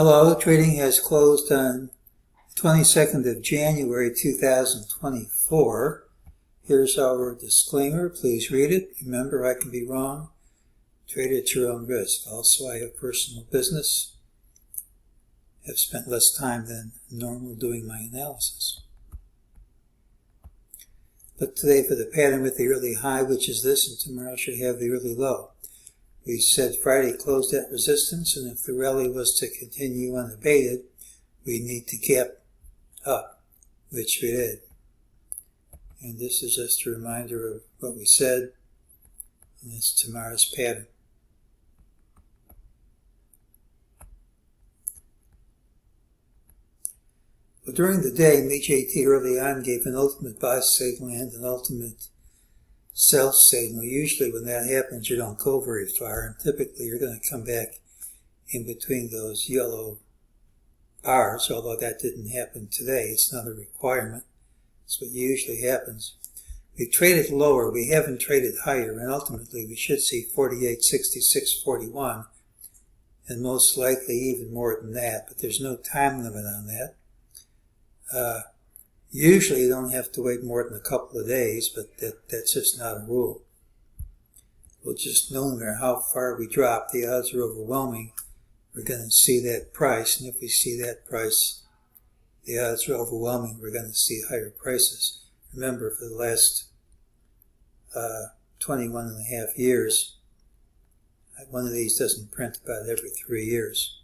Hello, trading has closed on 22nd of January 2024. Here's our disclaimer. Please read it. Remember, I can be wrong. Trade at your own risk. Also, I have personal business. Have spent less time than normal doing my analysis. Look today for the pattern with the early high, which is this, and tomorrow should have the early low. We said Friday closed at resistance, and if the rally was to continue unabated, we need to gap up, which we did. And this is just a reminder of what we said, and it's tomorrow's pattern. Well, during the day, MEJT early on gave an ultimate buy signal and an ultimate sell signal. Usually when that happens, you don't go very far, and typically you're going to come back in between those yellow bars, although that didn't happen today. It's not a requirement. It's what usually happens. We traded lower. We haven't traded higher, and ultimately we should see 48.66.41, and most likely even more than that, but there's no time limit on that. Usually you don't have to wait more than a couple of days, but that's just not a rule. Well, just no matter how far we drop, the odds are overwhelming. We're going to see that price, and if we see that price, the odds are overwhelming. We're going to see higher prices. Remember, for the last 21 and a half years, one of these doesn't print about every 3 years.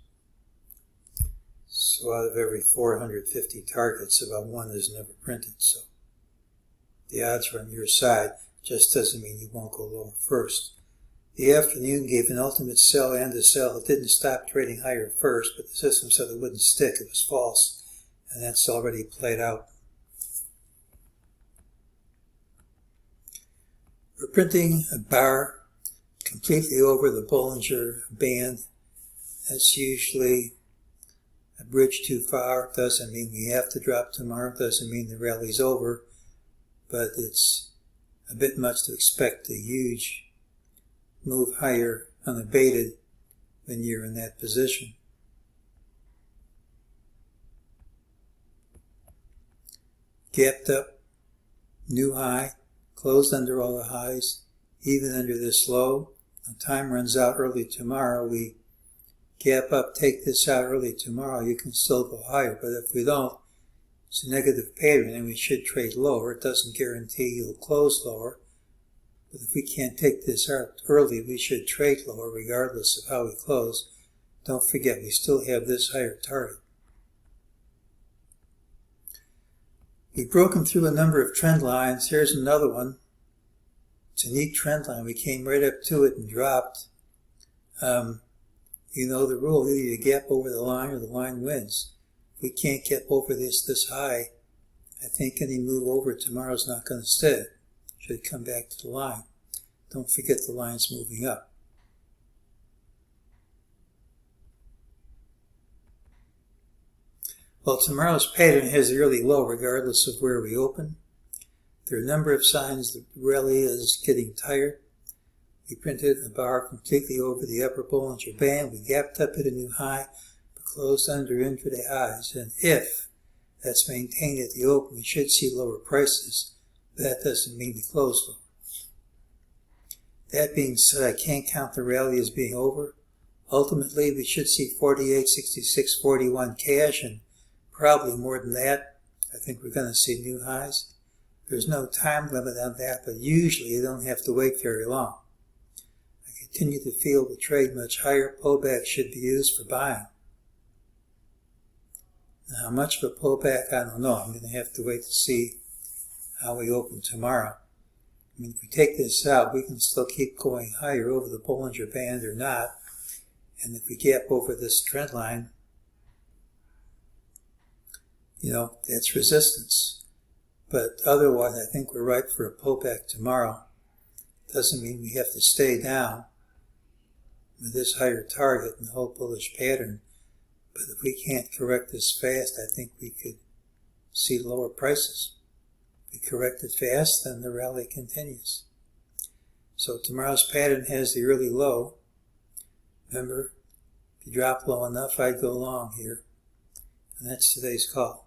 So out of every 450 targets, about one is never printed. So the odds are on your side. Just doesn't mean you won't go lower first. The afternoon gave an ultimate sell and a sell. It didn't stop trading higher first, but the system said it wouldn't stick. It was false. And that's already played out. We're printing a bar completely over the Bollinger Band. That's usually a bridge too far. Doesn't mean we have to drop tomorrow. Doesn't mean the rally's over. But it's a bit much to expect a huge move higher unabated when you're in that position. Gapped up, new high, closed under all the highs, even under this low. When time runs out early tomorrow, we gap up, take this out early tomorrow, you can still go higher. But if we don't, it's a negative pattern and we should trade lower. It doesn't guarantee you'll close lower. But if we can't take this out early, we should trade lower regardless of how we close. Don't forget, we still have this higher target. We've broken through a number of trend lines. Here's another one. It's a neat trend line. We came right up to it and dropped. You know the rule, either you gap over the line or the line wins. If we can't get over this high, I think any move over tomorrow's not going to stay. Should come back to the line. Don't forget the line's moving up. Well, tomorrow's pattern has the early low regardless of where we open. There are a number of signs the rally is getting tired. We printed a bar completely over the upper Bollinger Band. We gapped up at a new high, but closed under intraday highs. And if that's maintained at the open, we should see lower prices. But that doesn't mean we close lower. That being said, I can't count the rally as being over. Ultimately, we should see 48.66.41 cash, and probably more than that. I think we're going to see new highs. There's no time limit on that, but usually you don't have to wait very long. Continue to feel the trade much higher. Pullback should be used for buying. Now, how much of a pullback, I don't know. I'm going to have to wait to see how we open tomorrow. I mean, if we take this out, we can still keep going higher over the Bollinger Band or not. And if we gap over this trend line, that's resistance. But otherwise, I think we're ripe for a pullback tomorrow. Doesn't mean we have to stay down with this higher target and the whole bullish pattern. But if we can't correct this fast, I think we could see lower prices. If we correct it fast, then the rally continues. So tomorrow's pattern has the early low. Remember, If you drop low enough, I'd go long here. And that's today's call.